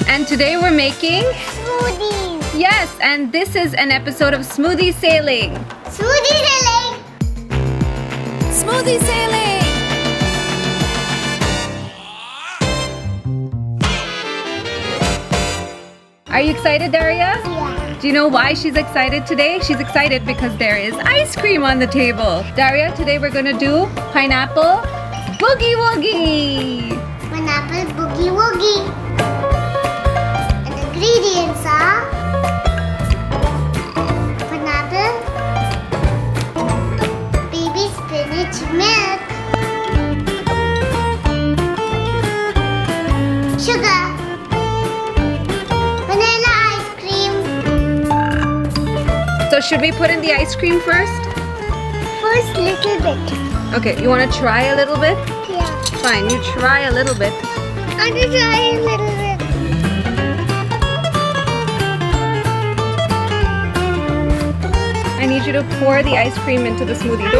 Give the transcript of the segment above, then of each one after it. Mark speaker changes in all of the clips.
Speaker 1: And today we're making
Speaker 2: smoothies.
Speaker 1: Yes, and this is an episode of Smoothie Sailing.
Speaker 2: Smoothie sailing.
Speaker 1: Smoothie Sailing. Are you excited, Daria?
Speaker 2: Yeah.
Speaker 1: Do you know why she's excited today? She's excited because there is ice cream on the table. Daria, today we're gonna do pineapple Boogie Woogie.
Speaker 2: Pineapple Boogie Woogie. And the ingredients are pineapple, baby spinach milk, sugar, vanilla ice cream.
Speaker 1: So should we put in the ice cream first?
Speaker 2: First, little bit.
Speaker 1: Okay, you wanna try a little bit?
Speaker 2: Yeah.
Speaker 1: Fine, you try a little bit.
Speaker 2: I'm gonna try a little bit.
Speaker 1: I need you to pour the ice cream into the smoothie.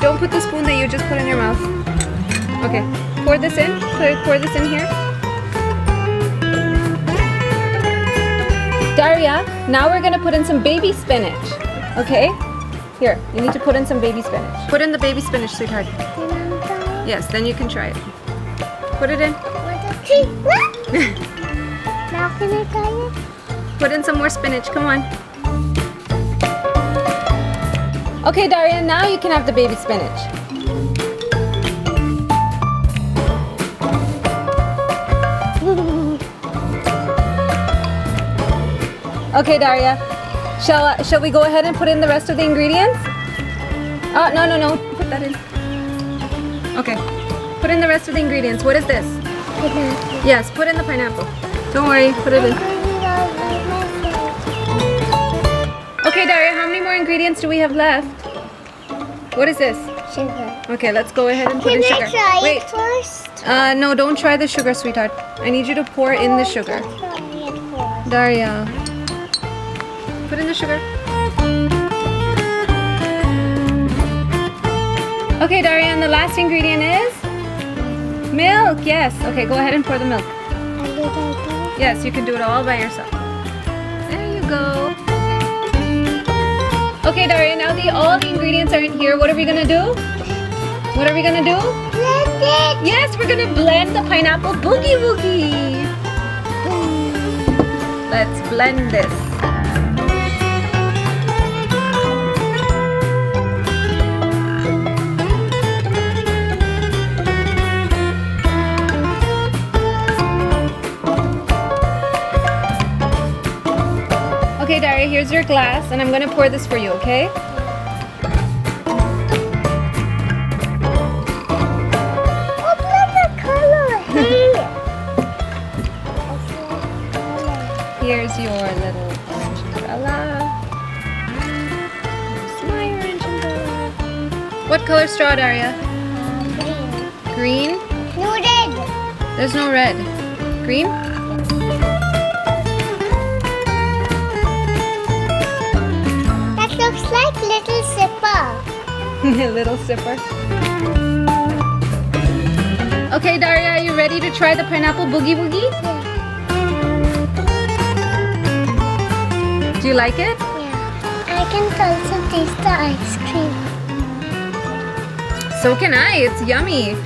Speaker 1: Don't put the spoon that you just put in your mouth. Okay, pour this in. Pour this in here. Daria, now we're gonna put in some baby spinach. Okay? Here, you need to put in some baby spinach. Put in the baby spinach, sweetheart. Yes, then you can try it. Put it in.
Speaker 2: 1, 2, 3. Now can I try it?
Speaker 1: Put in some more spinach, come on. Okay, Daria, now you can have the baby spinach. Okay, Daria, shall we go ahead and put in the rest of the ingredients? Oh, no, put that in. Okay, put in the rest of the ingredients. What is this?
Speaker 2: Pineapple.
Speaker 1: Yes, put in the pineapple. Don't worry, put it in. Okay, Daria, how many more ingredients do we have left? What is this?
Speaker 2: Sugar.
Speaker 1: Okay, let's go ahead and put in sugar.
Speaker 2: Can I try
Speaker 1: Wait.
Speaker 2: it first?
Speaker 1: No, don't try the sugar, sweetheart. I need you to pour in the sugar.
Speaker 2: Try it first.
Speaker 1: Daria, put in the sugar. Okay, Daria, and the last ingredient is milk. Yes. Okay, go ahead and pour the milk. Yes, you can do it all by yourself. There you go. Okay, Daria, now all the ingredients are in here. What are we gonna do? What are we gonna do?
Speaker 2: Blend it.
Speaker 1: Yes, we're gonna blend the pineapple Boogie Woogie. Let's blend this. Okay, Daria, here's your glass, and I'm gonna pour this for you, okay?
Speaker 2: Oh, look at the color here.
Speaker 1: Here's your little orange umbrella. Here's my orange umbrella. What color straw, Daria? Green?
Speaker 2: No red.
Speaker 1: There's no red. Green?
Speaker 2: That looks like little sipper.
Speaker 1: Little sipper. Okay, Daria, are you ready to try the pineapple Boogie Woogie? Do you like it?
Speaker 2: Yeah. I can also taste the ice cream.
Speaker 1: So can I. It's yummy.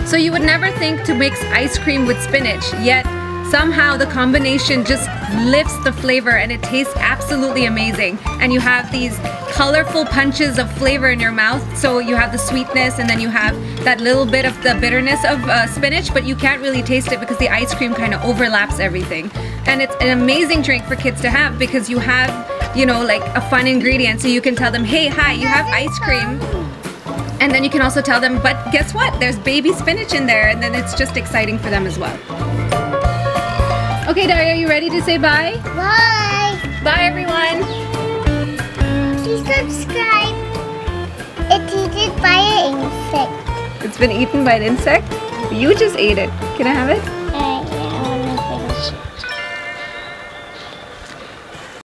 Speaker 1: So you would never think to mix ice cream with spinach, yet somehow the combination just lifts the flavor and it tastes absolutely amazing. And you have these colorful punches of flavor in your mouth. So you have the sweetness and then you have that little bit of the bitterness of spinach, but you can't really taste it because the ice cream kind of overlaps everything. And it's an amazing drink for kids to have because you have, you know, like a fun ingredient. So you can tell them, hey, hi, you have ice cream. And then you can also tell them, but guess what? There's baby spinach in there. And then it's just exciting for them as well. Okay, Daria, are you ready to say bye?
Speaker 2: Bye.
Speaker 1: Bye, everyone.
Speaker 2: Please subscribe. It's eaten by an insect.
Speaker 1: It's been eaten by an insect? You just ate it. Can I have it?